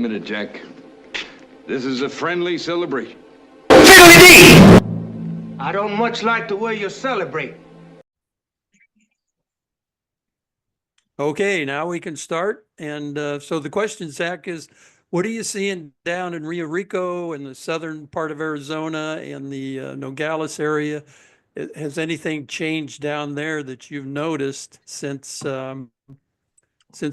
minute, Jack. This is a friendly celebration. I don't much like the way you celebrate. Okay, now we can start. And so the question, Zach, is what are you seeing down in Rio Rico and the southern part of Arizona and the Nogales area? Has anything changed down there that you've noticed since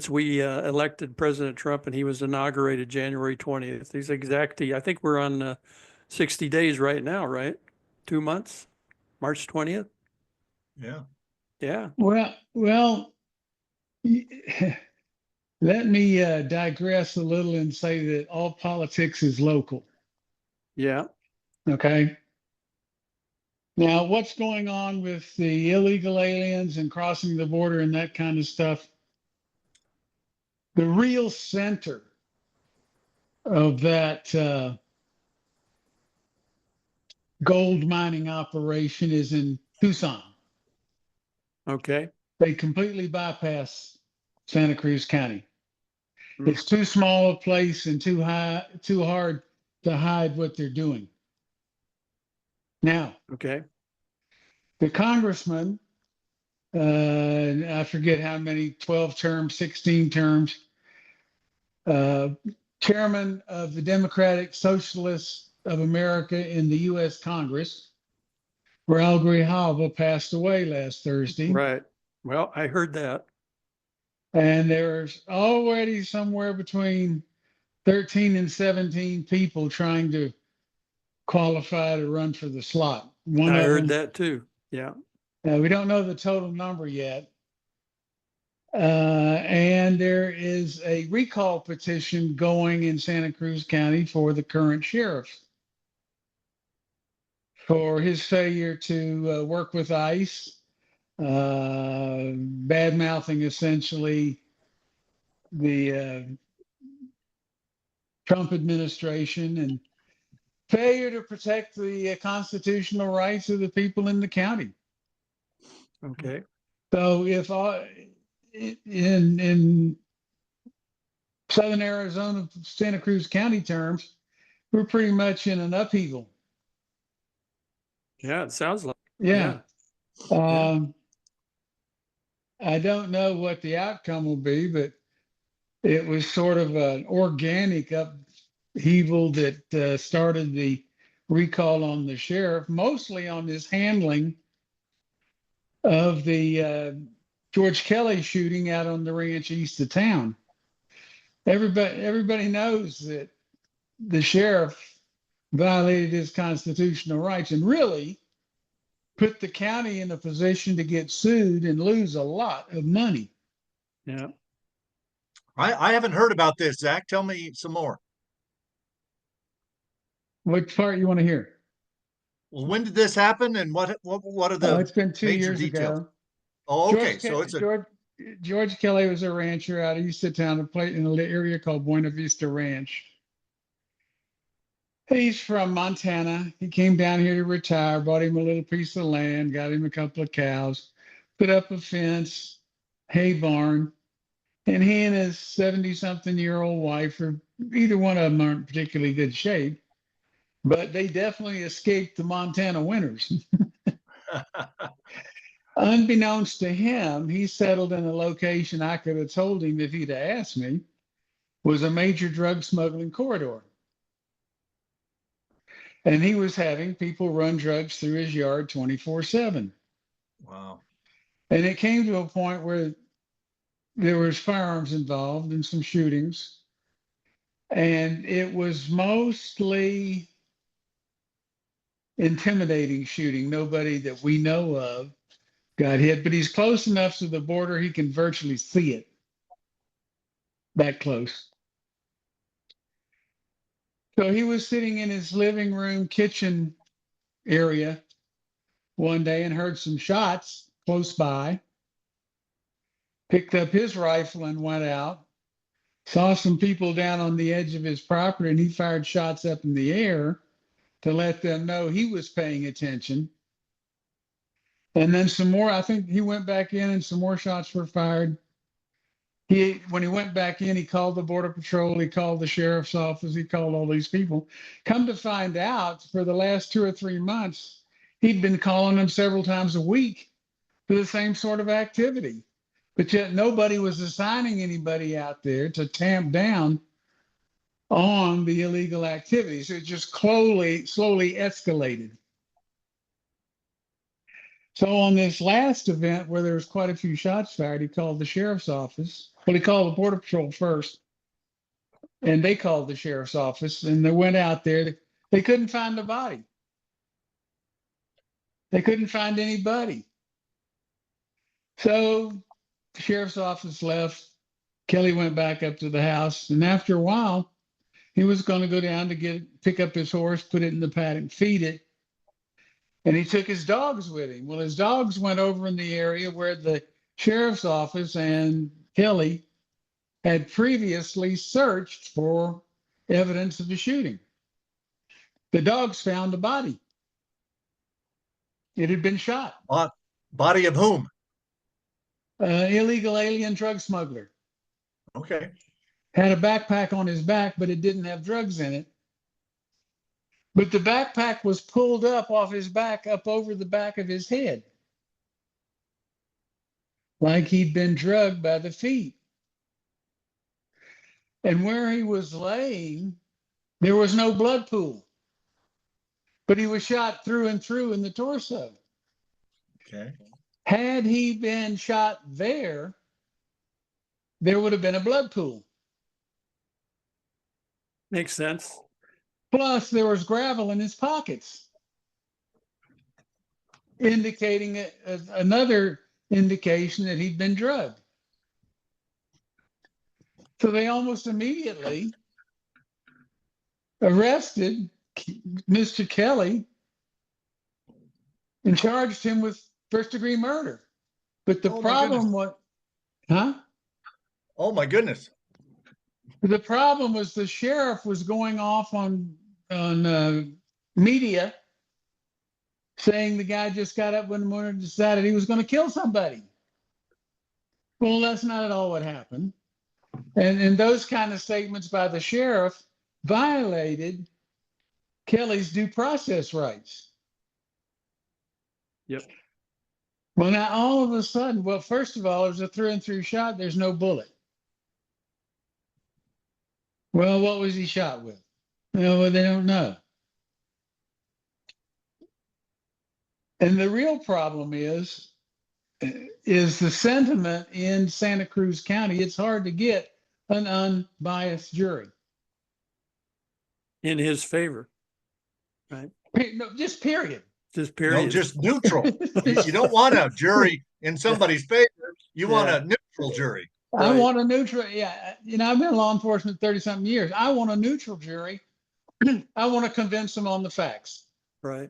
we elected President Trump and he was inaugurated January 20th? These exactly, I think we're on 60 days right now, right? 2 months, March 20th? Yeah. Yeah. Well, let me digress a little and say that all politics is local. Yeah. Okay. Now, what's going on with the illegal aliens and crossing the border and that kind of stuff? The real center of that gold mining operation is in Tucson. Okay. They completely bypass Santa Cruz County. It's too small a place and too hard to hide what they're doing. Now, Okay. the congressman, I forget how many, 12 terms, 16 terms, chairman of the Democratic Socialists of America in the U.S. Congress, Raul Grijalva, passed away last Thursday. Right. Well, I heard that. And there's already somewhere between 13 and 17 people trying to qualify to run for the slot. I heard that too. Yeah. We don't know the total number yet. And there is a recall petition going in Santa Cruz County for the current sheriff for his failure to work with ICE, bad mouthing essentially the Trump administration and failure to protect the constitutional rights of the people in the county. Okay. So if in Southern Arizona, Santa Cruz County terms, we're pretty much in an upheaval. Yeah, it sounds like. Yeah. I don't know what the outcome will be, but it was sort of an organic upheaval that started the recall on the sheriff, mostly on his handling of the George Kelly shooting out on the ranch east of town. Everybody knows that the sheriff violated his constitutional rights and really put the county in a position to get sued and lose a lot of money. Yeah. I haven't heard about this, Zach. Tell me some more. What part you want to hear? Well, when did this happen, and what are the It's been 2 major years details? ago. Oh, okay. So it's George Kelly was a rancher out east of town, in an area called Buena Vista Ranch. He's from Montana. He came down here to retire, bought him a little piece of land, got him a couple of cows, put up a fence, hay barn, and he and his 70-something-year-old wife either one of them aren't particularly good shape, but they definitely escaped the Montana winters. Unbeknownst to him, he settled in a location I could have told him if he'd have asked me, was a major drug smuggling corridor. And he was having people run drugs through his yard 24/7. Wow. And it came to a point where there was firearms involved and some shootings. And it was mostly intimidating shooting. Nobody that we know of got hit, but he's close enough to the border he can virtually see it. That close. So he was sitting in his living room kitchen area one day and heard some shots close by, picked up his rifle and went out, saw some people down on the edge of his property, and he fired shots up in the air to let them know he was paying attention. And then some more, I think he went back in and some more shots were fired. When he went back in, he called the Border Patrol, he called the sheriff's office, he called all these people. Come to find out, for the last 2 or 3 months, he'd been calling them several times a week for the same sort of activity. But yet nobody was assigning anybody out there to tamp down on the illegal activities. It just slowly escalated. So on this last event where there was quite a few shots fired, he called the sheriff's office. Well, he called the Border Patrol first, and they called the sheriff's office, and they went out there. They couldn't find the body. They couldn't find anybody. So the sheriff's office left. Kelly went back up to the house, and after a while, he was going to go down to pick up his horse, put it in the paddock, feed it. And he took his dogs with him. Well, his dogs went over in the area where the sheriff's office and Kelly had previously searched for evidence of the shooting. The dogs found a body. It had been shot. Body of whom? Illegal alien drug smuggler. Okay. Had a backpack on his back, but it didn't have drugs in it. But the backpack was pulled up off his back, up over the back of his head, like he'd been drugged by the feet. And where he was laying, there was no blood pool, but he was shot through and through in the torso. Okay. Had he been shot there, there would have been a blood pool. Makes sense. Plus, there was gravel in his pockets, indicating another indication that he'd been drugged. So they almost immediately arrested Mr. Kelly and charged him with first-degree murder. But the problem was, Oh my goodness. The problem was the sheriff was going off on media saying the guy just got up one morning and decided he was going to kill somebody. Well, that's not at all what happened. And those kind of statements by the sheriff violated Kelly's due process rights. Yep. Well, now all of a sudden, well, first of all, it was a through and through shot. There's no bullet. Well, what was he shot with? Well, they don't know. And the real problem is the sentiment in Santa Cruz County. It's hard to get an unbiased jury. In his favor, right? No, just period. Just period. No, just neutral. You don't want a jury in somebody's favor. You want a neutral jury. I want a neutral. Yeah, I've been in law enforcement 30-something years. I want a neutral jury. I want to convince them on the facts. Right.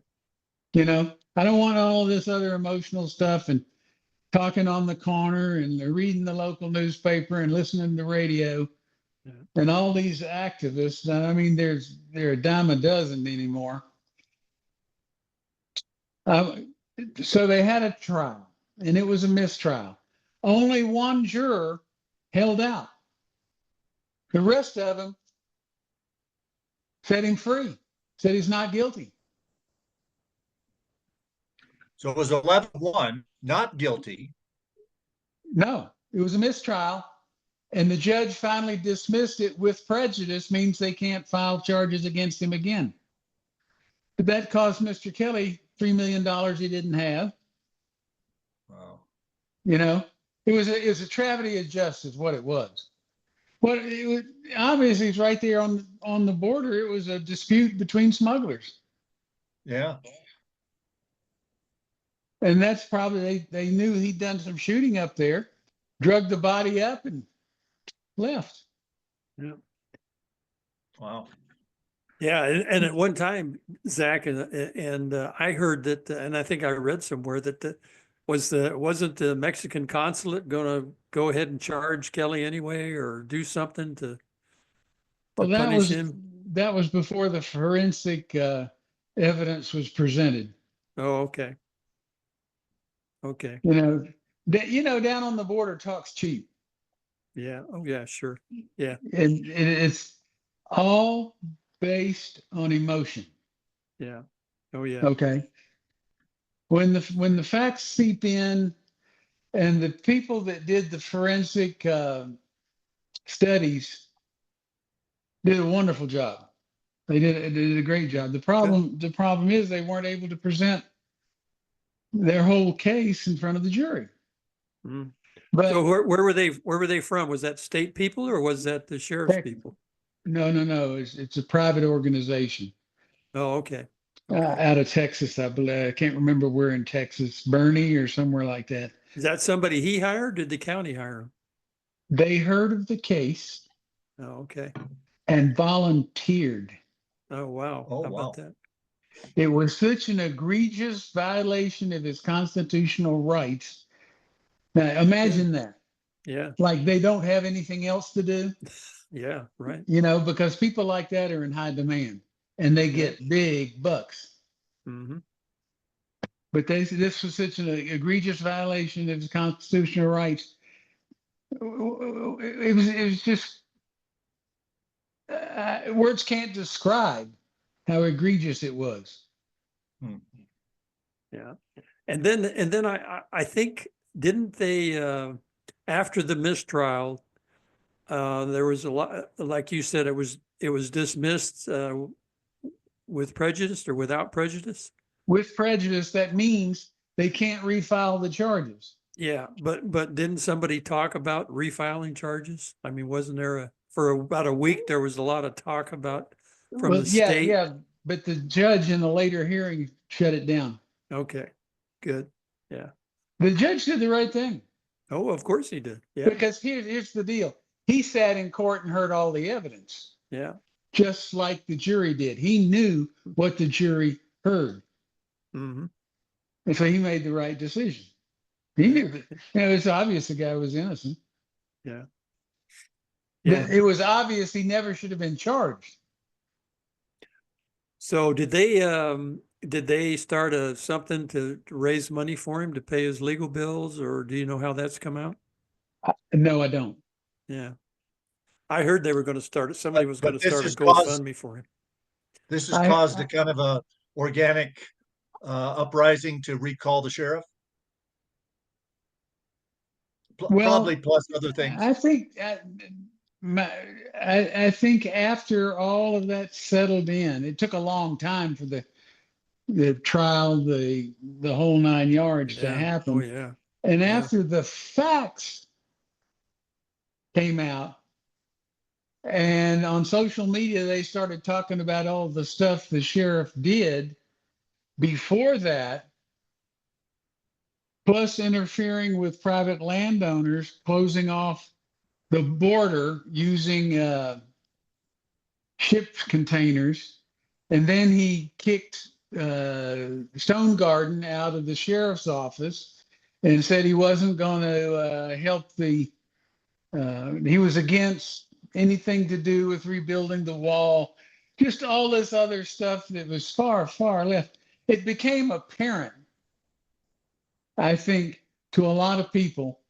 I don't want all this other emotional stuff and talking on the corner and reading the local newspaper and listening to the radio and all these activists. I mean, they're a dime a dozen anymore. So they had a trial, and it was a mistrial. Only one juror held out. The rest of them set him free, said he's not guilty. So it was 11-1, not guilty. No, it was a mistrial. And the judge finally dismissed it with prejudice, means they can't file charges against him again. But that cost Mr. Kelly $3 million he didn't have. Wow. It was a travesty of justice, what it was. Well, obviously it's right there on the border. It was a dispute between smugglers. Yeah. And that's probably, they knew he'd done some shooting up there, drugged the body up and left. Yeah. Wow. Yeah, and at one time, Zach, and I heard that, and I think I read somewhere that wasn't the Mexican consulate going to go ahead and charge Kelly anyway, or do something to punish him? That was before the forensic evidence was presented. Oh, okay. Okay. Down on the border talks cheap. Yeah. Oh, yeah, sure. Yeah. And it's all based on emotion. Yeah. Oh, yeah. Okay. When the facts seep in, and the people that did the forensic studies did a wonderful job. They did a great job. The problem is they weren't able to present their whole case in front of the jury. Mm. But So where were they from? Was that state people or was that the sheriff's heck, people? no. It's a private organization Oh, okay. Okay. out of Texas, I believe. I can't remember where in Texas, Bernie or somewhere like that. Is that somebody he hired? Did the county hire him? They heard of the case Oh, okay. and volunteered. Oh, wow. Oh, How about wow. that? It was such an egregious violation of his constitutional rights. Now, imagine that. Yeah. Like they don't have anything else to do, Yeah. Right. because people like that are in high demand and they get big bucks. Mm-hmm. But this was such an egregious violation of his constitutional rights. It was just words can't describe how egregious it was. Yeah. And then I think, didn't they, after the mistrial, there was a lot, like you said, it was dismissed, with prejudice or without prejudice? With prejudice, that means they can't refile the charges. Yeah, but didn't somebody talk about refiling charges? I mean, wasn't there for about a week, there was a lot of talk about from Well, the yeah, state? yeah, but the judge in the later hearing shut it down. Okay, good. Yeah. The judge did the right thing. Oh, of course he did. Yeah, Because here's the deal. He sat in court and heard all the evidence, yeah. just like the jury did. He knew what the jury heard. Mm-hmm. And so he made the right decision. He knew that, it's obvious the guy was innocent. Yeah. Yeah. Yeah. It was obvious he never should have been charged. So did they start something to raise money for him to pay his legal bills, or do you know how that's come out? No, I don't. Yeah. I heard they were going to start it. Somebody was But going to this start a has caused- GoFundMe for him. This has caused a kind of a organic uprising to recall the sheriff. Well, Probably plus other things. I think I think after all of that settled in, it took a long time for the trial, the whole 9 yards to Yeah. happen. Oh, yeah. And Yeah. after the facts came out, and on social media, they started talking about all the stuff the sheriff did before that, plus interfering with private landowners, closing off the border using ship containers. And then he kicked Stone Garden out of the sheriff's office and said he wasn't going to help he was against anything to do with rebuilding the wall, just all this other stuff that was far, far left. It became apparent, I think, to a lot of people.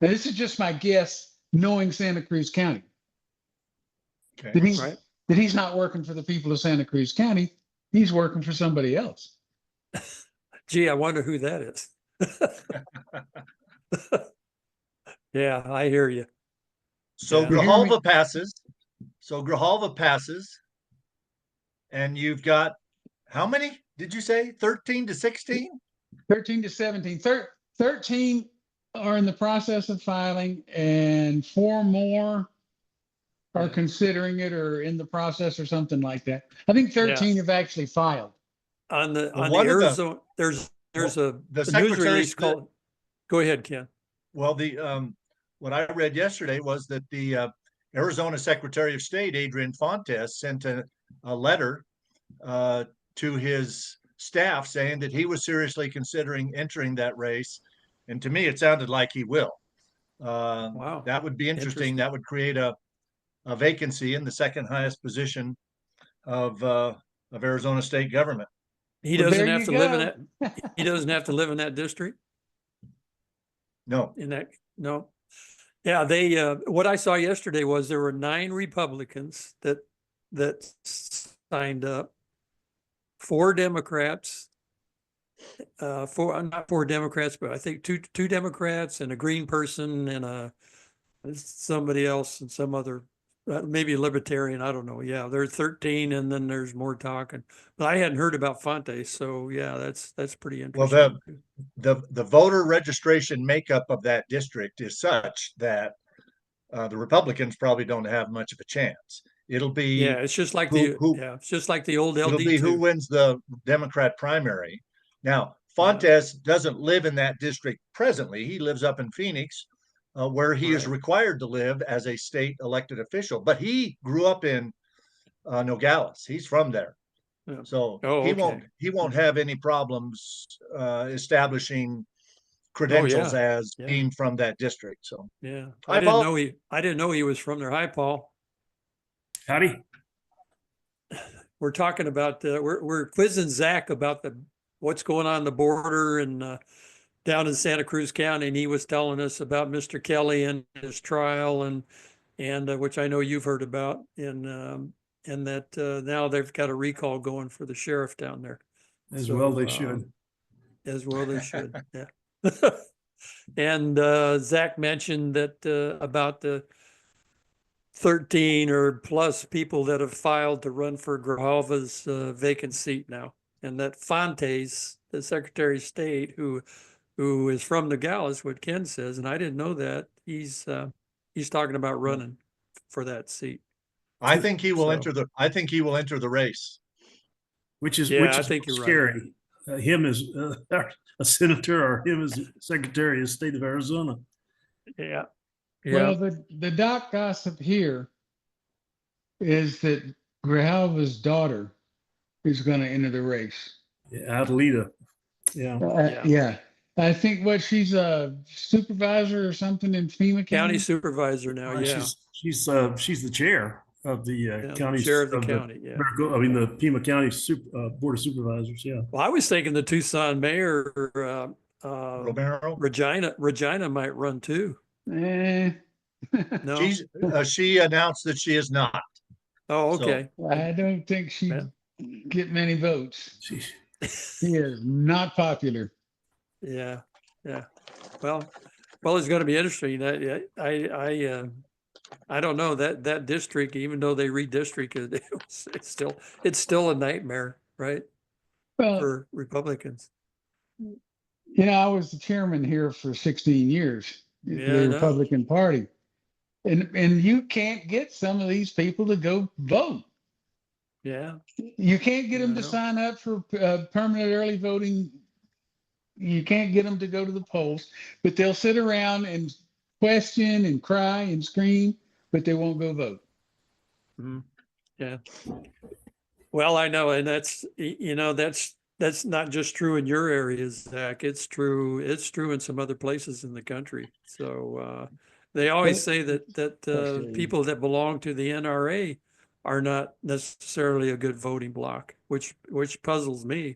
Now, this is just my guess, knowing Santa Cruz County, Okay. that he's not working for the people of Santa Cruz County. He's working for somebody else. Gee, I wonder who that is. Yeah, I hear you. So Yeah. Grijalva passes. So Grijalva passes. And you've got how many did you say? 13 to 16? 13 to 17. 13 are in the process of filing, and 4 more are considering it or in the process or something like that. I think 13 have actually filed. On the one of the- Arizona, there's a news Secretary- release called. Go ahead, Ken. Well, what I read yesterday was that the Arizona Secretary of State, Adrian Fontes, sent a letter to his staff saying that he was seriously considering entering that race. And to me, it sounded like he will. Wow. That would be interesting. That would create a vacancy in the second highest position of Arizona state government. He Well, doesn't there have you to live in go. that. He doesn't have to live in that district. No. No. Yeah, they, what I saw yesterday was there were 9 Republicans that signed up, 4 Democrats, not 4 Democrats, but I think two Democrats and a Green person and somebody else and some other, maybe a Libertarian, I don't know. Yeah, there's 13 and then there's more talking. But I hadn't heard about Fonte, so yeah, that's pretty Well, interesting. the voter registration makeup of that district is such that the Republicans probably don't have much of a chance. It'll be Yeah, it's just like it's just like the old it'll be who LD2. wins the Democrat primary. Now, Yeah. Fontes doesn't live in that district presently. He lives up in Phoenix, where he is Right. required to live as a state elected official. But he grew up in Nogales. He's from there. Yeah. So Oh, okay. he won't have any problems establishing Oh, credentials yeah. as Yeah. being from that district. So Yeah. Hi, I didn't Paul. know he was from there. Hi, Paul. Howdy. We're talking about we're quizzing Zach about what's going on the border and down in Santa Cruz County, and he was telling us about Mr. Kelly and his trial and which I know you've heard about, and that now they've got a recall going for the sheriff down there. As So, well they should. As well they should. Yeah. And Zach mentioned that about the 13 or plus people that have filed to run for Grijalva's vacant seat now. And that Fontes, the Secretary of State, who is from Nogales, what Ken says, and I didn't know that, he's talking about running for that seat. I think he will So- enter the. I think he will enter the race. Which is Yeah, I think you're right. scary. Him as a senator or him as Secretary of State of Arizona. Yeah. Well, the doc gossip here is that Grijalva's daughter is going to enter the race. Yeah, Adelita. Yeah. Yeah. I think she's a supervisor or something in FEMA County County. supervisor now. Yeah. She's the chair of the county. Chair of the county. Yeah. The Pima County Board of Supervisors. Yeah. Well, I was thinking the Tucson mayor, Romero. Regina might run too. Eh, No. She announced that she is not. Oh, So- okay. I don't think she'd Yeah. get many votes. She, She is not popular. Yeah. Yeah. Well, it's going to be interesting. I don't know that district, even though they redistrict it, it's still a nightmare, right? Well, For Republicans. I was the chairman here for 16 years, Yeah, I the know. Republican Party. And you can't get some of these people to go vote. Yeah. You can't get them I to know. sign up for permanent early voting. You can't get them to go to the polls, but they'll sit around and question and cry and scream, but they won't go vote. Mhm. Yeah. Well, I know, and that's not just true in your areas, Zach. It's true in some other places in the country. So they always say that people that belong to the NRA are not necessarily a good voting bloc, which puzzles me.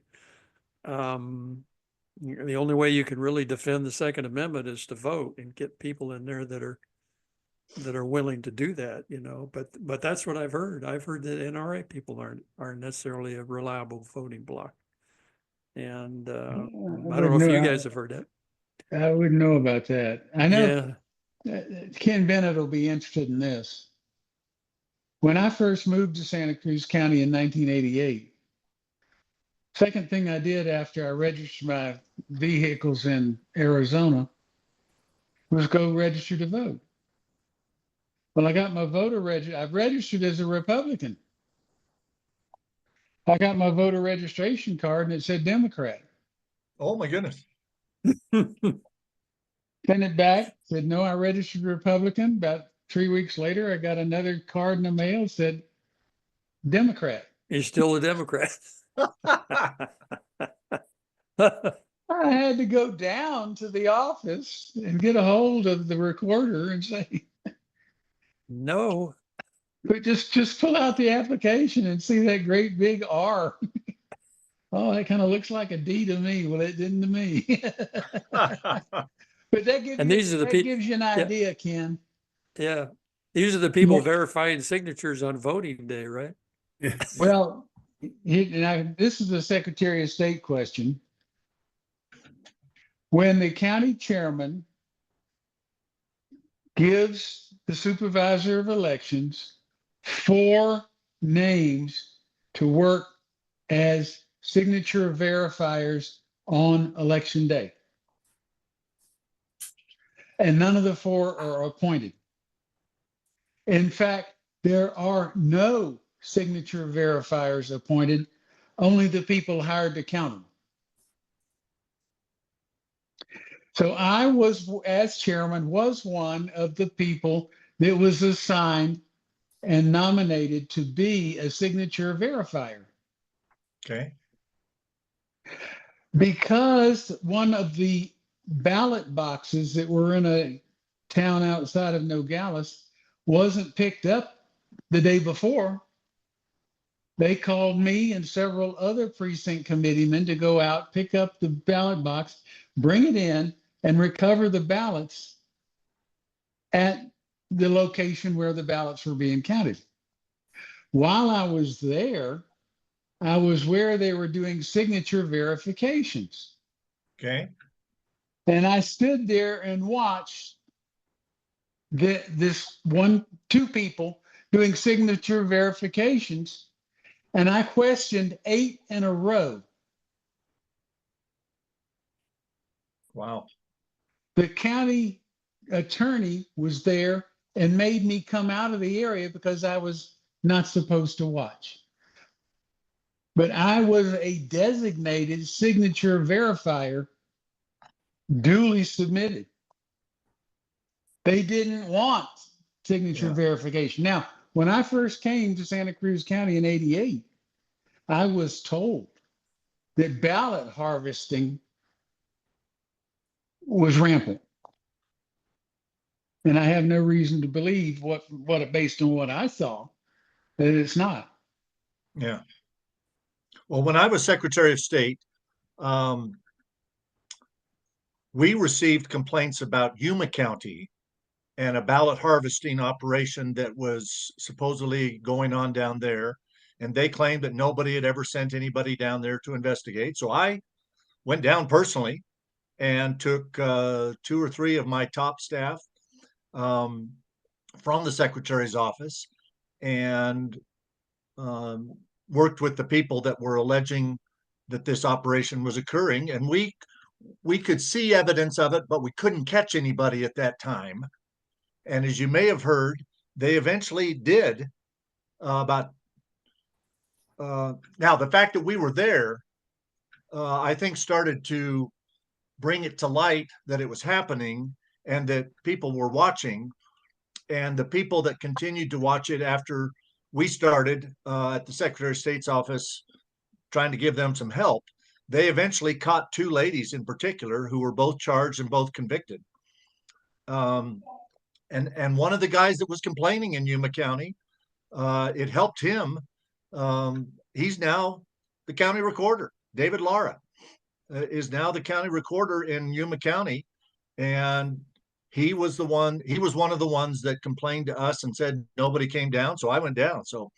The only way you can really defend the Second Amendment is to vote and get people in there that are willing to do that, but that's what I've heard. I've heard that NRA people aren't necessarily a reliable voting bloc. And I don't know if you guys have heard that. I wouldn't know about that. I know Ken Bennett will be interested in this. When I first moved to Santa Cruz County in 1988, second thing I did after I registered my vehicles in Arizona was go register to vote. Well, I got my voter register. I've registered as a Republican. I got my voter registration card and it said Democrat. Oh my goodness. Sent it back, said, no, I registered Republican. About 3 weeks later, I got another card in the mail that said Democrat. You're still a Democrat. I had to go down to the office and get a hold of the recorder and say, No. but just pull out the application and see that great big R. Oh, that kind of looks like a D to me. Well, it didn't to me. But that gives And you, these are the that peo- gives you an idea, Ken. Yeah. These are the people Yeah. verifying signatures on voting day, right? Yeah. Well, now this is a Secretary of State question. When the county chairman gives the supervisor of elections 4 names to work as signature verifiers on election day, and none of the 4 are appointed. In fact, there are no signature verifiers appointed, only the people hired to count them. So I was, as chairman, was one of the people that was assigned and nominated to be a signature verifier. Okay. Because one of the ballot boxes that were in a town outside of Nogales wasn't picked up the day before, they called me and several other precinct committeemen to go out, pick up the ballot box, bring it in, and recover the ballots at the location where the ballots were being counted. While I was there, I was where they were doing signature verifications. Okay. And I stood there and watched two people doing signature verifications. And I questioned 8 in a row. Wow. The county attorney was there and made me come out of the area because I was not supposed to watch. But I was a designated signature verifier, duly submitted. They didn't want signature Yeah. verification. Now, when I first came to Santa Cruz County in '88, I was told that ballot harvesting was rampant. And I have no reason to believe based on what I saw, that it's not. Yeah. Well, when I was Secretary of State, we received complaints about Yuma County and a ballot harvesting operation that was supposedly going on down there. And they claimed that nobody had ever sent anybody down there to investigate. So I went down personally and took 2 or 3 of my top staff from the secretary's office and worked with the people that were alleging that this operation was occurring. And we could see evidence of it, but we couldn't catch anybody at that time. And as you may have heard, they eventually did now, the fact that we were there, I think started to bring it to light that it was happening and that people were watching. And the people that continued to watch it after we started at the Secretary of State's office trying to give them some help, they eventually caught 2 ladies in particular who were both charged and both convicted. And one of the guys that was complaining in Yuma County, it helped him. He's now the county recorder. David Lara is now the county recorder in Yuma County, and he was one of the ones that complained to us and said nobody came down. So I went down. So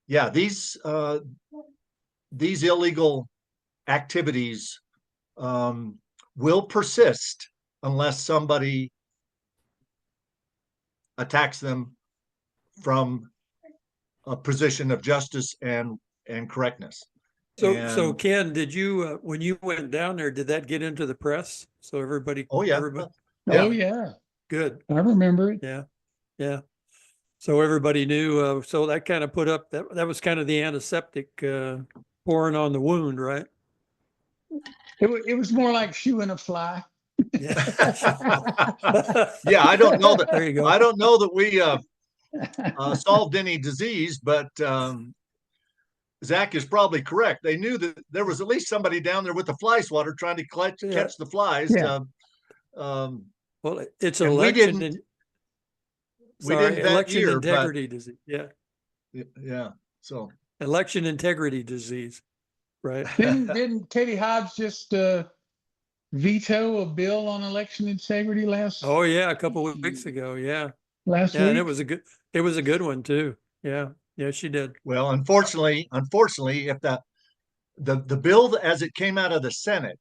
yeah, these illegal activities will persist unless somebody attacks them from a position of justice and correctness. So Ken, did you, when you went down there, did that get into the press? So everybody, Oh yeah. Oh yeah, good. I remember it. Yeah. Yeah. So everybody knew, so that kind of put up, that was kind of the antiseptic pouring on the wound, right? It was more like shoeing a fly. Yeah. Yeah, I don't know that. There you go. I don't know that we solved any disease, but Zach is probably correct. They knew that there was at least somebody down there with the fly swatter trying to catch the flies. Yeah. Well, it's and election. we didn't that election year, integrity disease. Yeah. Yeah. So Election integrity disease, right? Didn't Katie Hobbs just veto a bill on election integrity Oh, yeah, a couple of weeks ago. Yeah. last Yeah. And week? it was a good one too. Yeah. Yeah, she did. Well, unfortunately, if the bill as it came out of the Senate,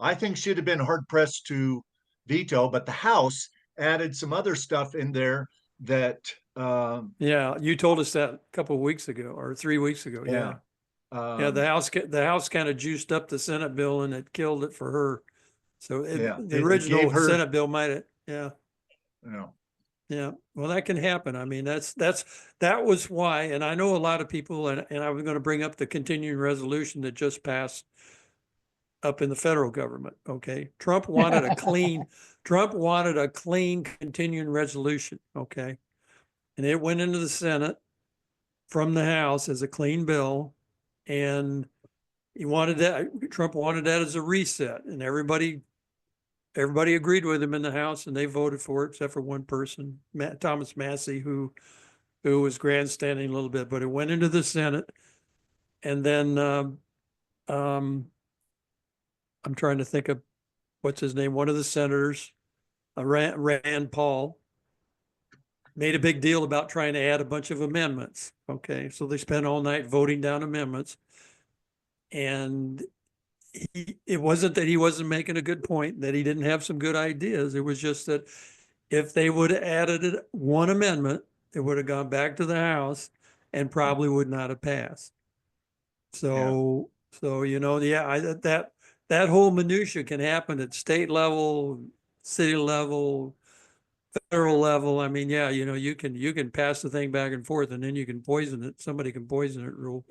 I think should have been hard pressed to veto, but the House added some other stuff in there that, Yeah. You told us that a couple of weeks ago or 3 weeks ago. Yeah. Yeah. um, The House kind of juiced up the Senate bill and it killed it for her. So yeah, the it gave original her, Senate bill might have, yeah. you know, Yeah, well, that can happen. I mean, that was why, and I know a lot of people, and I was going to bring up the continuing resolution that just passed up in the federal government. Okay, Trump wanted a clean continuing resolution. Okay, and it went into the Senate from the House as a clean bill, and Trump wanted that as a reset, and everybody agreed with him in the House, and they voted for it, except for one person, Thomas Massey, who was grandstanding a little bit. But it went into the Senate, and then I'm trying to think of what's his name. One of the senators, Rand Paul, made a big deal about trying to add a bunch of amendments. Okay, so they spent all night voting down amendments, and it wasn't that he wasn't making a good point, that he didn't have some good ideas. It was just that if they would have added one amendment, it would have gone back to the House and probably would not have passed. So, that whole minutia can happen at state level, city level, federal level. I mean, yeah, you can pass the thing back and forth, and then you can poison it. Somebody can poison it real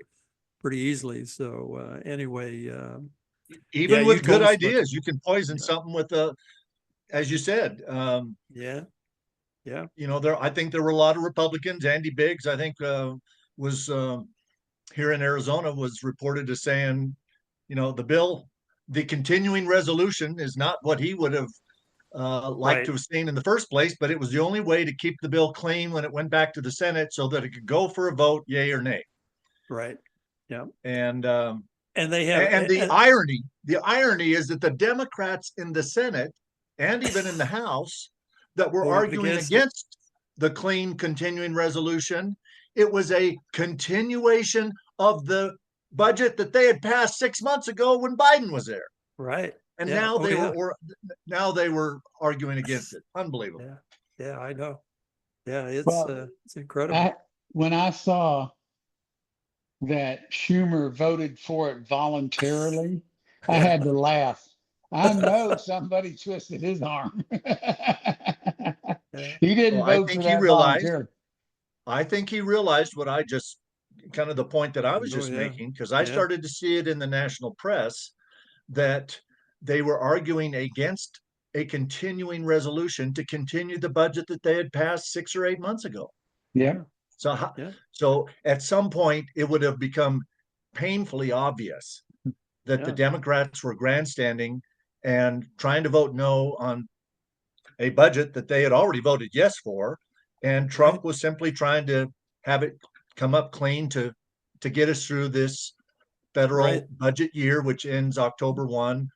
pretty easily. So anyway, even you with told good us about ideas, you can poison something with as you said, yeah. I think there were a lot of Republicans. Andy Biggs, I think, was here in Arizona, was reported as saying, the continuing resolution is not what he would have liked Right. to have seen in the first place, but it was the only way to keep the bill clean when it went back to the Senate so that it could go for a vote, yay or nay. Right. Yeah. And they have, and the irony is that the Democrats in the Senate and even in the House that were voted arguing against it. against the clean continuing resolution, it was a continuation of the budget that they had passed 6 months ago when Biden was there. Right. And Yeah. now Oh, yeah. now they were arguing against it. Unbelievable. Yeah. Yeah, I know. Yeah, Well, it's incredible. When I saw that Schumer voted for it voluntarily, I had to laugh. I know somebody twisted his arm. Yeah. He didn't Well, I vote for think he that realized. voluntarily. I think he realized what I just kind of the point that I was Oh, just yeah. making, because I Yeah. started to see it in the national press that they were arguing against a continuing resolution to continue the budget that they had passed 6 or 8 months ago. Yeah. So, Yeah. so at some point, it would have become painfully obvious that the Yeah. Democrats were grandstanding and trying to vote no on a budget that they had already voted yes for, and Trump Right. was simply trying to have it come up clean to get us through this federal Right. budget year, which ends October 1,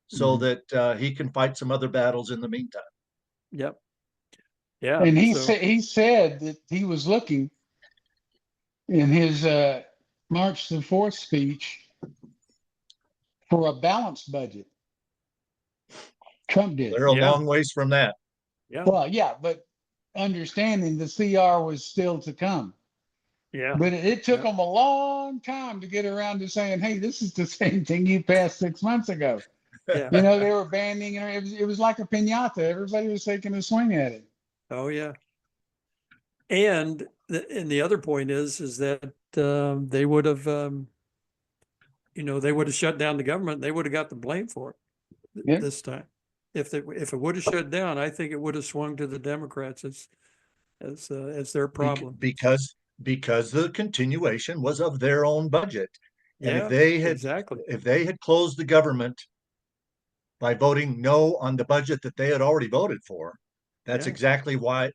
so Mhm. that he can fight some other battles in the meantime. Yep. Yeah. And So he said that he was looking in his March the 4th speech for a balanced budget. Trump did. They're a Yeah. long ways from that. Yeah. Well, yeah, but understanding the CR was still to come. Yeah. But it took Yeah. them a long time to get around to saying, hey, this is the same thing you passed 6 months ago. Yeah. They were banding, and it was like a piñata. Everybody was taking a swing at it. Oh, yeah. And the other point is that they would have, they would have shut down the government. They would have got the blame for it Yeah. this time. If it would have shut down, I think it would have swung to the Democrats as their problem. Because the continuation was of their own budget. And Yeah, exactly. if they had closed the government by voting no on the budget that they had already voted for, that's Yeah. exactly what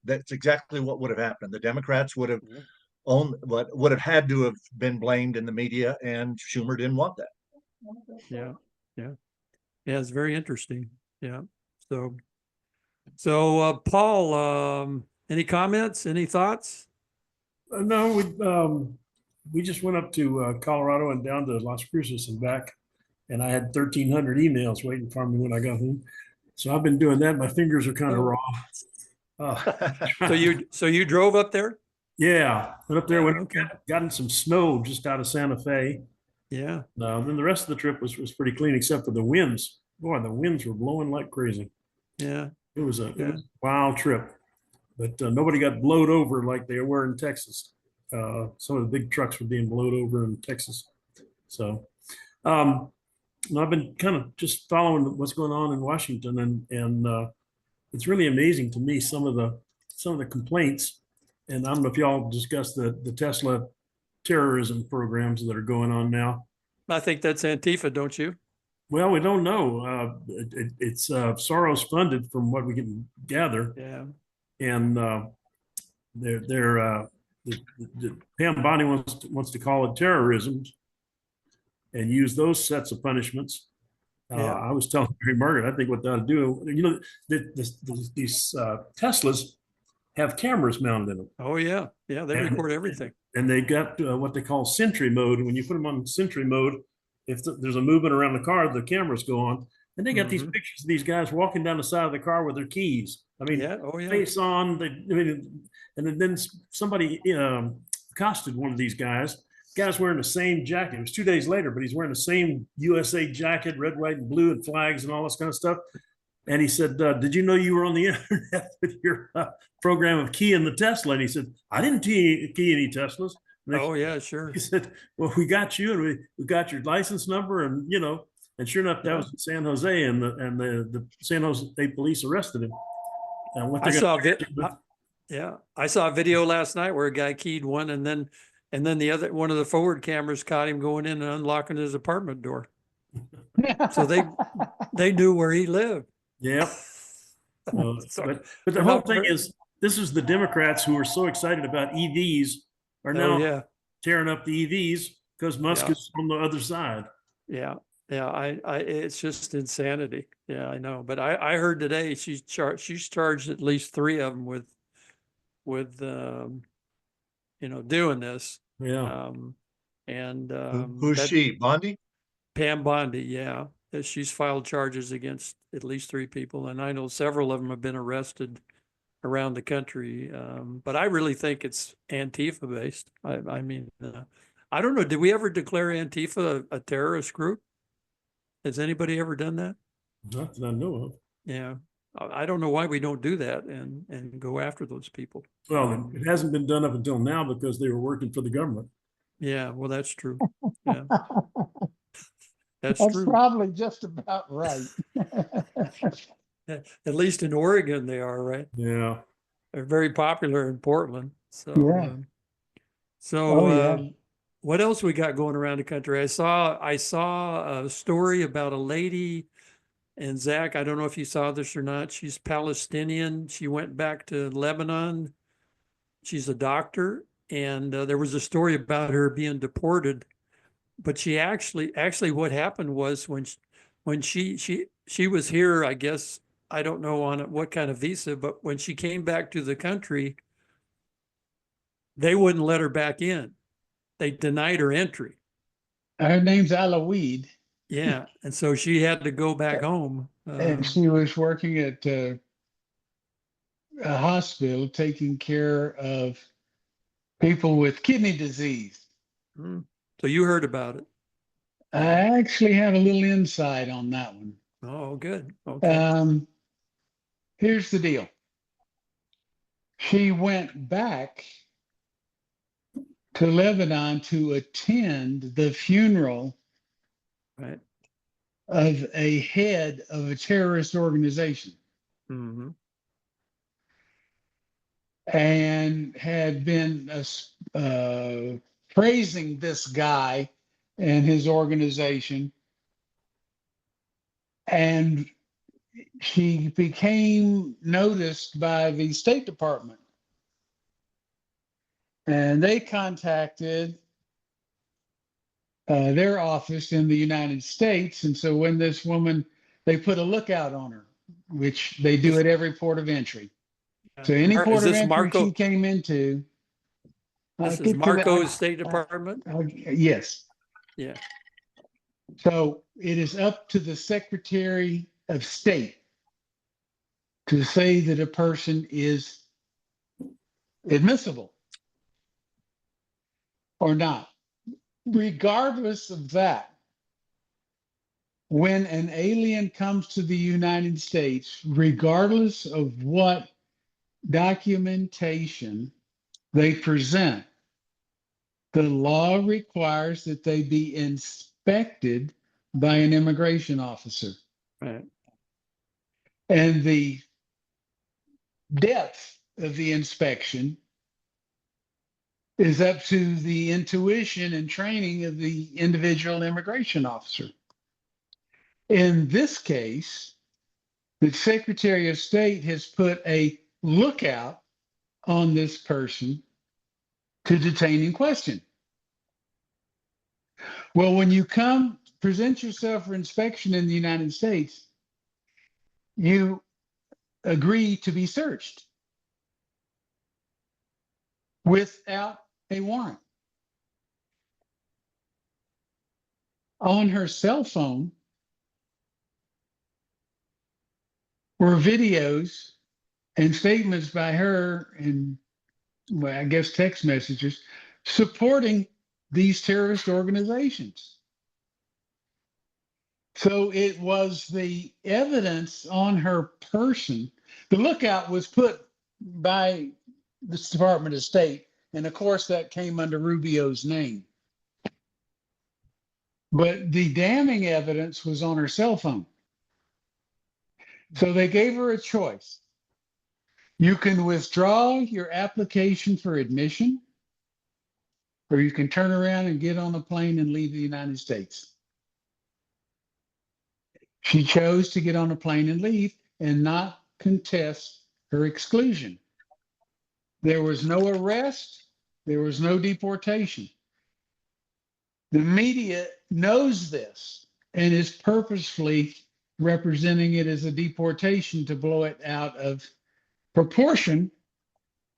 would have happened. The Democrats would have Yeah. would have had to have been blamed in the media, and Schumer didn't want that. Yeah. Yeah. Yeah, it's very interesting. Yeah. Paul, any comments, any thoughts? No, we just went up to Colorado and down to Las Cruces and back, and I had 1,300 emails waiting for me when I got home. So I've been doing that. My fingers are kind of Oh. raw. So you drove up there? Yeah, went up there when Okay. gotten some snow just out of Santa Fe. Yeah. Then the rest of the trip was pretty clean except for the winds. Boy, the winds were blowing like crazy. Yeah. It was a Yeah. wild trip, but nobody got blowed over like they were in Texas. Some of the big trucks were being blowed over in Texas. So I've been kind of just following what's going on in Washington, and it's really amazing to me some of the complaints. And I don't know if y'all discussed the Tesla terrorism programs that are going on now. I think that's Antifa, don't you? Well, we don't know. It's Soros funded, from what we can gather, Yeah. and the Pam Bondi wants to call it terrorism and use those sets of punishments. Yeah. I was telling Mary Margaret, I think what they ought to do, these Teslas have cameras mounted in them. Oh yeah. Yeah. They record everything. And they got what they call sentry mode. When you put them on sentry mode, if there's a movement around the car, the cameras go on. And they got these pictures of these guys walking down the side of the car with their keys. I mean, Yeah. Oh yeah. face on. And then somebody accosted one of these guys. Guy's wearing the same jacket. It was 2 days later, but he's wearing the same USA jacket, red, white, and blue, and flags and all this kind of stuff. And he said, did you know you were on the internet with your program of keying the Tesla? And he said, I didn't key any Teslas. Oh yeah, sure. He said, well, we got you, and we got your license number, and and sure enough, that was in San Jose, and the San Jose police arrested him. And what I saw I saw a video last night where a guy keyed one, and then one of the forward cameras caught him going in and unlocking his apartment door. So they knew where he lived. Yeah. But the whole thing is, this is the Democrats who are so excited about EVs are now tearing up the EVs because Musk is on the other side. Yeah. Yeah. It's just insanity. Yeah, I know. But I heard today she's charged at least 3 of them with doing this. Yeah. Who's she? Bondi? Pam Bondi. Yeah. She's filed charges against at least 3 people. And I know several of them have been arrested around the country. But I really think it's Antifa based. I mean, I don't know. Did we ever declare Antifa a terrorist group? Has anybody ever done that? Not that I know of. Yeah. I don't know why we don't do that and go after those people. Well, it hasn't been done up until now because they were working for the government. Yeah, well, that's true. Yeah. That's true. Probably just about right. At least in Oregon, they are, right? Yeah. They're very popular in Portland. So, what else we got going around the country? I saw a story about a lady, and Zach, I don't know if you saw this or not. She's Palestinian. She went back to Lebanon. She's a doctor, and there was a story about her being deported. But she actually what happened was when she was here, I guess, I don't know on what kind of visa, but when she came back to the country, they wouldn't let her back in. They denied her entry. Her name's Alaweed. Yeah, and so she had to go back home. And she was working at a hospital taking care of people with kidney disease. So you heard about it? I actually have a little insight on that one. Oh, good. Okay. Here's the deal. She went back to Lebanon to attend the funeral of a head of a terrorist organization. Mm-hmm. And had been praising this guy and his organization. And she became noticed by the State Department. And they contacted their office in the United States. And so when this woman they put a lookout on her, which they do at every port of entry. So any Is port of this entry Marco? she came into. This get is to Marco's State Department? Yes. Yeah. So it is up to the Secretary of State to say that a person is admissible or not. Regardless of that, when an alien comes to the United States, regardless of what documentation they present, the law requires that they be inspected by an immigration officer. Right. And the depth of the inspection is up to the intuition and training of the individual immigration officer. In this case, the Secretary of State has put a lookout on this person to detain and question. Well, when you come present yourself for inspection in the United States, you agree to be searched without a warrant. On her cell phone were videos and statements by her and, well, I guess text messages supporting these terrorist organizations. So it was the evidence on her person. The lookout was put by the Department of State, and of course that came under Rubio's name. But the damning evidence was on her cell phone. So they gave her a choice. You can withdraw your application for admission, or you can turn around and get on a plane and leave the United States. She chose to get on a plane and leave and not contest her exclusion. There was no arrest. There was no deportation. The media knows this and is purposefully representing it as a deportation to blow it out of proportion,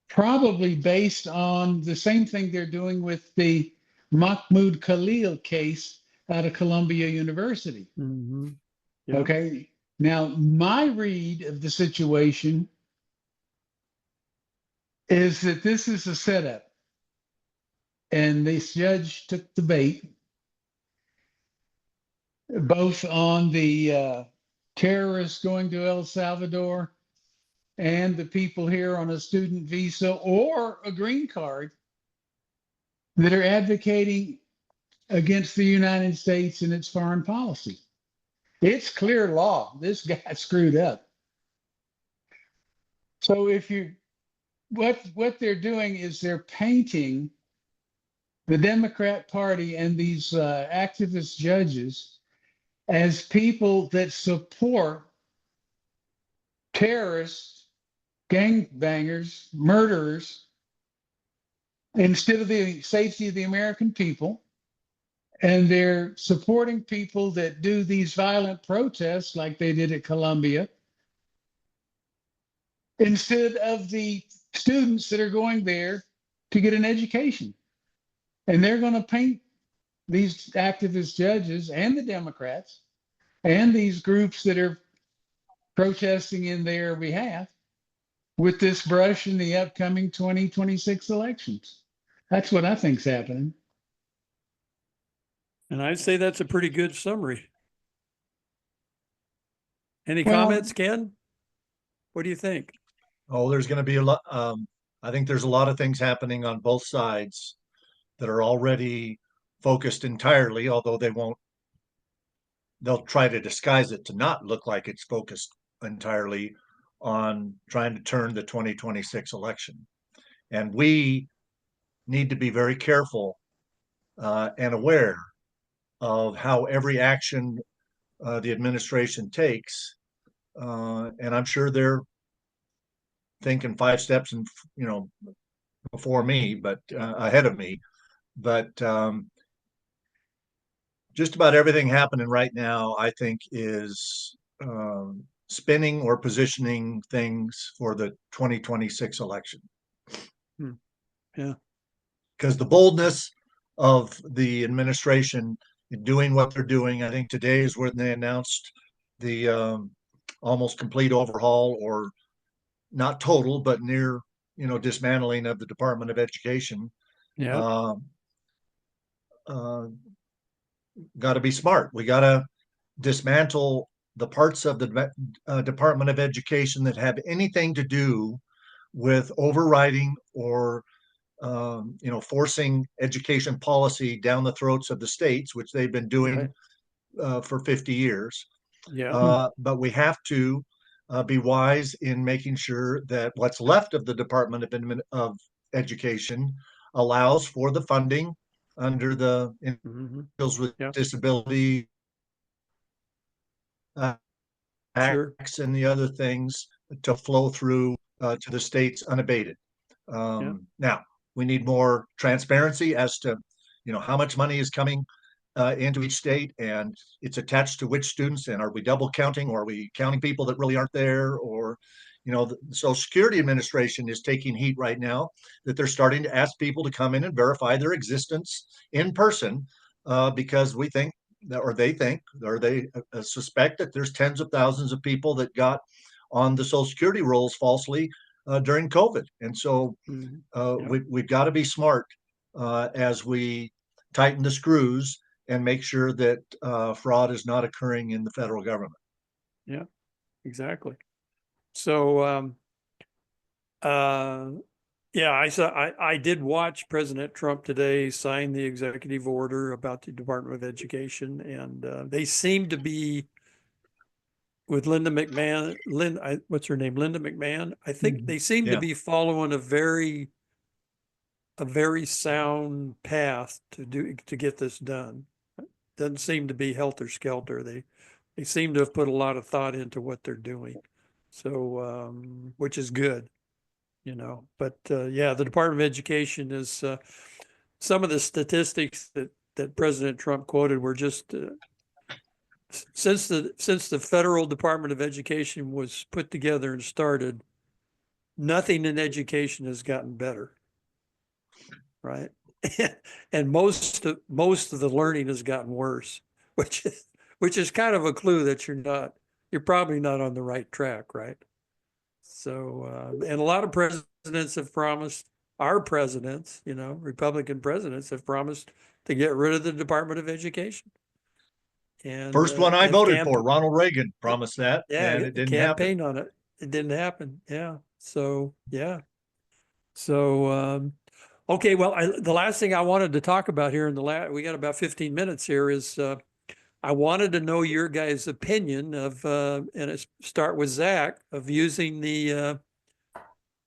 probably based on the same thing they're doing with the Mahmoud Khalil case out of Columbia University. Mm-hmm. Yep. Okay. Now, my read of the situation is that this is a setup. And this judge took the bait, both on the terrorists going to El Salvador and the people here on a student visa or a green card that are advocating against the United States and its foreign policy. It's clear law. This guy screwed up. So if you, what they're doing is they're painting the Democrat Party and these activist judges as people that support terrorists, gangbangers, murderers, instead of the safety of the American people. And they're supporting people that do these violent protests like they did at Columbia, instead of the students that are going there to get an education. And they're going to paint these activist judges and the Democrats and these groups that are protesting in their behalf with this brush in the upcoming 2026 elections. That's what I think's happening. And I'd say that's a pretty good summary. Any Well- comments, Ken? What do you think? Oh, there's going to be a lot. I think there's a lot of things happening on both sides that are already focused entirely, although they'll try to disguise it to not look like it's focused entirely on trying to turn the 2026 election. And we need to be very careful and aware of how every action the administration takes. And I'm sure they're thinking 5 steps and before me, but ahead of me. But just about everything happening right now, I think, is spinning or positioning things for the 2026 election. Yeah. Because the boldness of the administration in doing what they're doing, I think today is when they announced the almost complete overhaul, or not total, but near, dismantling of the Department of Education. Yeah. Got to be smart. We got to dismantle the parts of the Department of Education that have anything to do with overriding or forcing education policy down the throats of the states, which they've been doing for 50 years. Yeah. But we have to be wise in making sure that what's left of the Department of Education allows for the funding under the Individuals with Yeah. Disability Sure. Acts and the other things to flow through to the states unabated. Now, we need more transparency as to, how much money is coming into each state, and it's attached to which students, and are we double counting, or are we counting people that really aren't there? Or, the Social Security Administration is taking heat right now that they're starting to ask people to come in and verify their existence in person, because we think that, or they think, or they suspect that there's tens of thousands of people that got on the Social Security rolls falsely during COVID. And so we've got to be smart as we tighten the screws and make sure that fraud is not occurring in the federal government. Yeah, exactly. So, I did watch President Trump today sign the executive order about the Department of Education, and they seem to be with Linda McMahon. What's her name? Linda McMahon. I think they seem to be following a very sound path to get this done. Doesn't seem to be helter skelter. They seem to have put a lot of thought into what they're doing. So, which is good, but the Department of Education is some of the statistics that President Trump quoted were just since the federal Department of Education was put together and started, nothing in education has gotten better. Right. And most of the learning has gotten worse, which is kind of a clue that you're probably not on the right track. Right. So, and a lot of presidents have promised, our presidents, Republican presidents have promised to get rid of the Department of Education. And first one I voted for, Ronald Reagan, promised that, and it didn't happen. On it. It didn't happen. Yeah. So, So, okay. Well, the last thing I wanted to talk about here we got about 15 minutes here is, I wanted to know your guys' opinion of, and start with Zack, of using the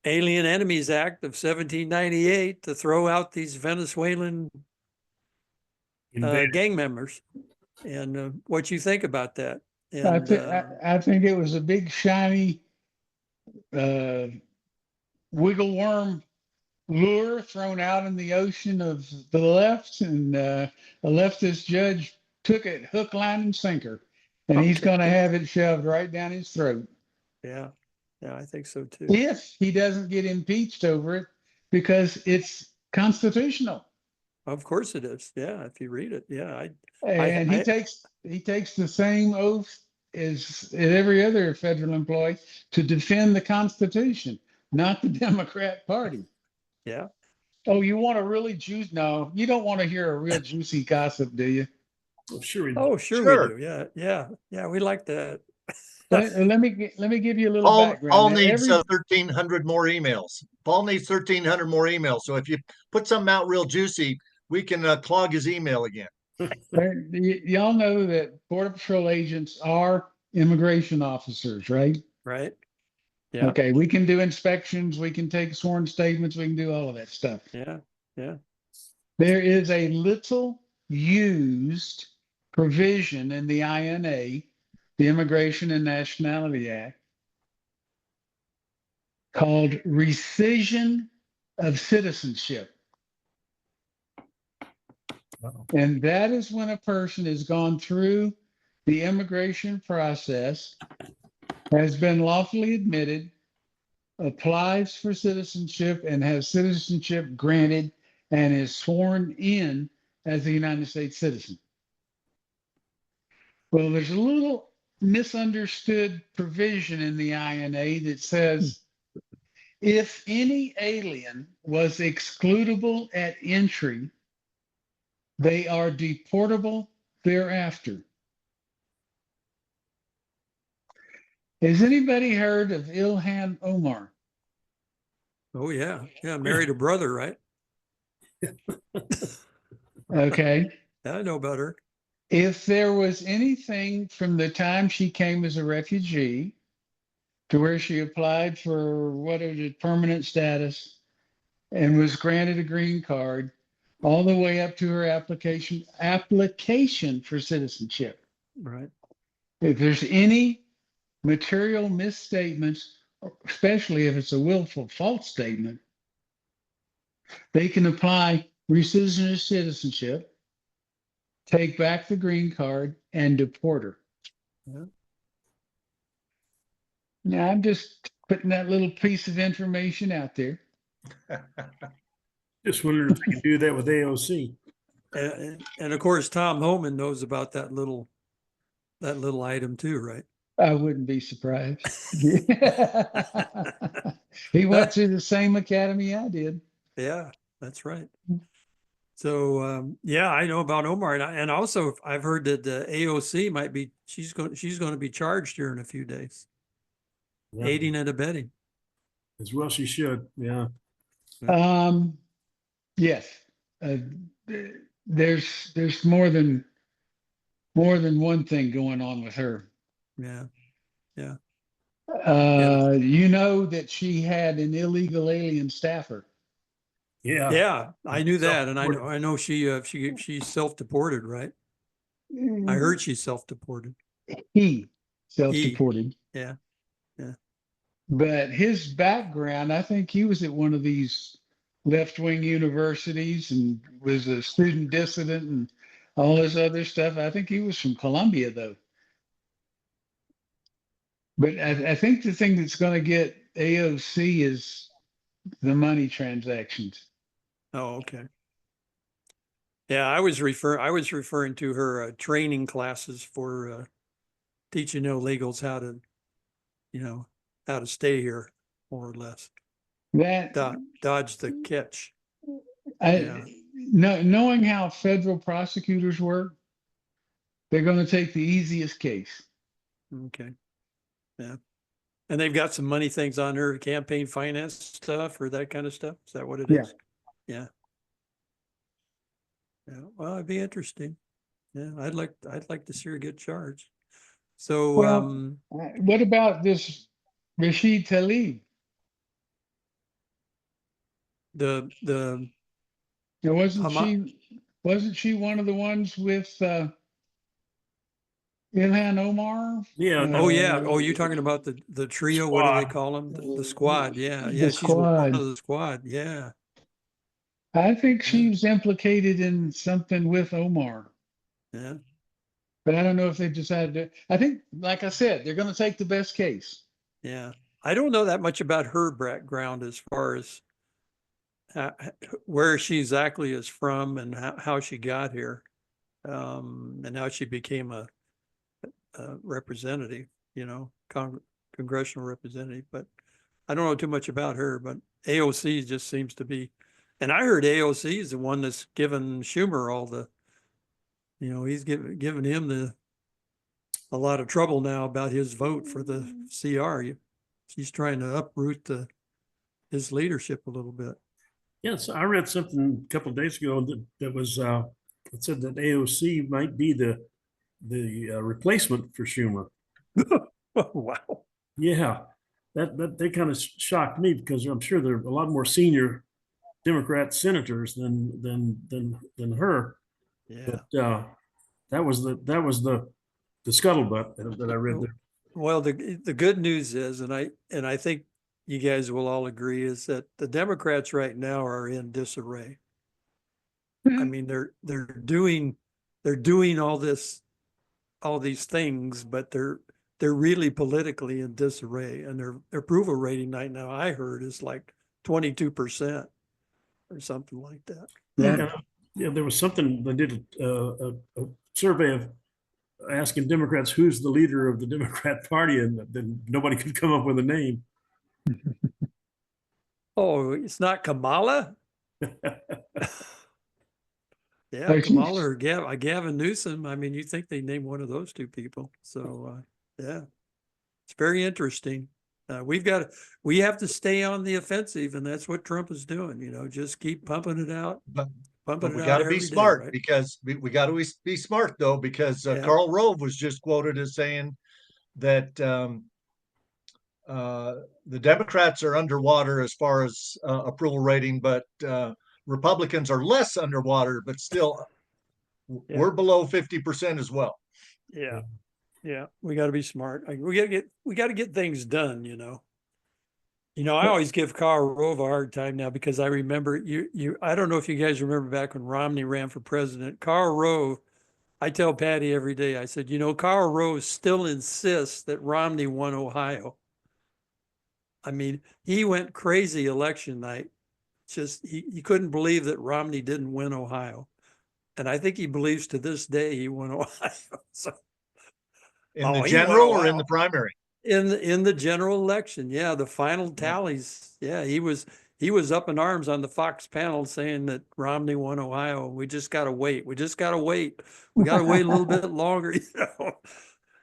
Alien Enemies Act of 1798 to throw out these Venezuelan gang members, and what you think about that. And I think it was a big shiny wiggle worm lure thrown out in the ocean of the left, and a leftist judge took it hook, line, and sinker, and he's going to have it shoved right down his throat. Yeah, I think so too. If he doesn't get impeached over it, because it's constitutional. Of course it is. Yeah, if you read it, he takes the same oath as every other federal employee to defend the Constitution, not the Democrat Party. Yeah. Oh, you want a really juicy? No, you don't want to hear a real juicy gossip, do you? Oh, sure we do. Oh, sure we do. Yeah. We like that. Let me give you a little background. Paul needs 1,300 more emails. Paul needs 1,300 more emails. So if you put something out real juicy, we can clog his email again. Y'all know that Border Patrol agents are immigration officers, right? Right. Yeah. Okay, we can do inspections, we can take sworn statements, we can do all of that stuff. Yeah. There is a little used provision in the INA, the Immigration and Nationality Act, called rescission of citizenship. And that is when a person has gone through the immigration process, has been lawfully admitted, applies for citizenship, and has citizenship granted, and is sworn in as a United States citizen. Well, there's a little misunderstood provision in the INA that says if any alien was excludable at entry, they are deportable thereafter. Has anybody heard of Ilhan Omar? Oh, yeah. Yeah. Married a brother, right? Okay. I know about her. If there was anything from the time she came as a refugee to where she applied for what is it, permanent status, and was granted a green card, all the way up to her application for citizenship. Right. If there's any material misstatements, especially if it's a willful false statement, they can apply rescission of citizenship, take back the green card, and deport her. Yeah. Now, I'm just putting that little piece of information out there. Just wondering if they can do that with AOC. And of course, Tom Homan knows about that little item too, right? I wouldn't be surprised. He went through the same academy I did. Yeah, that's right. So yeah, I know about Omar, and also I've heard that the AOC might be she's going to be charged here in a few days, Yeah. aiding and abetting. As well she should. Yeah. Yes, there's more than one thing going on with her. Yeah, yeah. You know that she had an illegal alien staffer. Yeah. Yeah, I knew that, and I know she's self-deported, right? I heard she's self-deported. He self-deported. Yeah, yeah. But his background, I think he was at one of these left-wing universities and was a student dissident and all this other stuff. I think he was from Columbia, though. But I think the thing that's going to get AOC is the money transactions. Oh, okay. Yeah, I was referring to her training classes for teaching illegals how to stay here, more or less. That Dodge the catch. Knowing how federal prosecutors work, they're going to take the easiest case. Okay. Yeah. And they've got some money things on her, campaign finance stuff or that kind of stuff. Is that what it is? Yeah. Yeah. Well, it'd be interesting. Yeah, I'd like to see her get charged. So what about this Rashid Tlaib? Wasn't she one of the ones with Ilhan Omar? Yeah. Oh yeah. Oh, you're talking about the trio. Squad. What do they call them? The squad. Yeah. Yeah. She's one of the squad. Yeah. I think she was implicated in something with Omar. Yeah. But I don't know if they've decided to. I think, like I said, they're going to take the best case. Yeah. I don't know that much about her background as far as where she exactly is from and how she got here, and how she became a representative, congressional representative. But I don't know too much about her, but AOC just seems to be, and I heard AOC is the one that's given Schumer all the, he's giving him a lot of trouble now about his vote for the CR. She's trying to uproot his leadership a little bit. Yes, I read something a couple of days ago that was it said that AOC might be the replacement for Schumer. Wow. Yeah, that they kind of shocked me because I'm sure there are a lot more senior Democrat senators than her. Yeah. But that was the scuttlebutt that I read there. Well, the good news is, and I think you guys will all agree, is that the Democrats right now are in disarray. I mean, they're doing all this all these things, but they're really politically in disarray, and their approval rating right now, I heard, is like 22% or something like that. Yeah. Yeah, there was something, they did a survey of asking Democrats who's the leader of the Democrat Party, and then nobody could come up with a name. Oh, it's not Kamala? Yeah, Oh, Kamala geez. or Gavin Newsom. I mean, you think they name one of those two people. So, yeah, it's very interesting. We have to stay on the offensive, and that's what Trump is doing. You know, just keep pumping it out, But pumping we it got out to be every day, smart right? because we got to be smart though, because Yeah. Karl Rove was just quoted as saying that the Democrats are underwater as far as approval rating, but Republicans are less underwater, but still we're below 50% as well. Yeah. Yeah. We got to be smart. We got to get things done, you know. You know, I always give Karl Rove a hard time now because I remember I don't know if you guys remember back when Romney ran for president. Karl Rove, I tell Patty every day, I said, you know, Karl Rove still insists that Romney won Ohio. I mean, he went crazy election night. Just he couldn't believe that Romney didn't win Ohio. And I think he believes to this day he won Ohio. So, In the he won general or in Ohio. the primary? In the general election, yeah, the final tallies, yeah, he was up in arms on the Fox panel saying that Romney won Ohio. We just got to wait. We just got to wait. We got to wait a little bit longer, you know.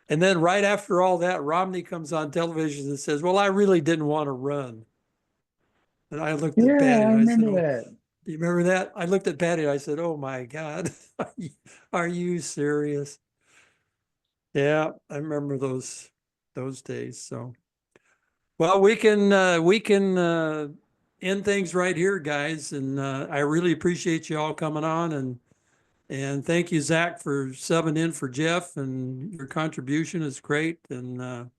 And then right after all that, Romney comes on television and says, "Well, I really didn't want to run." And I looked at Patty Yeah, I and I said, remember "Oh, that. do you remember that?" I looked at Patty and I said, "Oh my God, are you serious?" Yeah, I remember those days. So, well, we can end things right here, guys. And I really appreciate you all coming on, and thank you, Zack, for subbing in for Jeff, and your contribution is great. And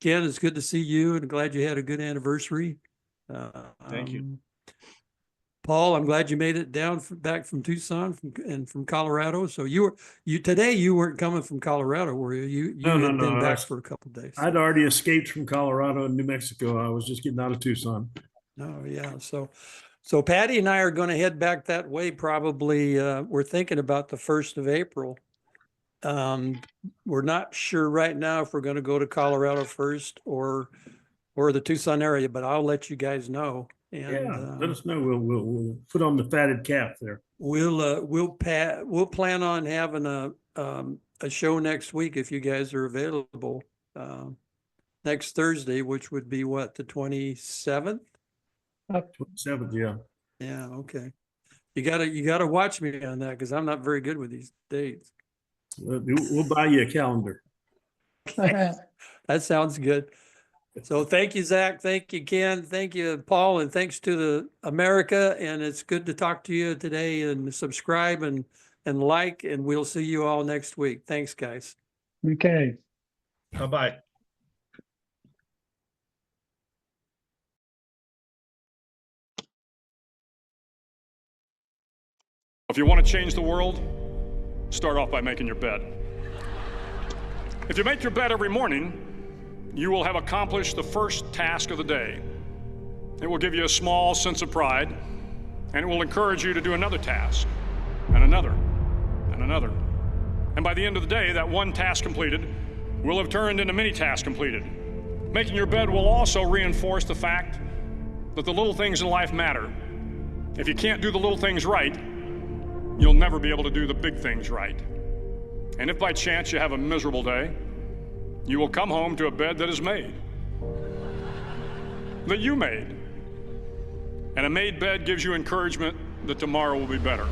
Ken, it's good to see you, and glad you had a good anniversary. Thank you. Paul, I'm glad you made it down back from Tucson and from Colorado. So today you weren't coming from Colorado, were you? You had been back for a couple of days. I'd already escaped from Colorado and New Mexico. I was just getting out of Tucson. Oh yeah. So Patty and I are going to head back that way. Probably we're thinking about the 1st of April. We're not sure right now if we're going to go to Colorado first or the Tucson area, but I'll let you guys know. And let us know. We'll put on the fatted calf there. We'll plan on having a show next week if you guys are available. Next Thursday, which would be what, the 27th? 27th, yeah. Yeah, okay. You gotta watch me on that because I'm not very good with these dates. We'll buy you a calendar. That sounds good. So thank you, Zack. Thank you, Ken. Thank you, Paul. And thanks to the America. And it's good to talk to you today, and subscribe and like, and we'll see you all next week. Thanks, guys. Okay. Bye-bye. If you want to change the world, start off by making your bed. If you make your bed every morning, you will have accomplished the first task of the day. It will give you a small sense of pride, and it will encourage you to do another task, and another, and another. And by the end of the day, that one task completed will have turned into many tasks completed. Making your bed will also reinforce the fact that the little things in life matter. If you can't do the little things right, you'll never be able to do the big things right. And if by chance you have a miserable day, you will come home to a bed that is made, that you made. And a made bed gives you encouragement that tomorrow will be better.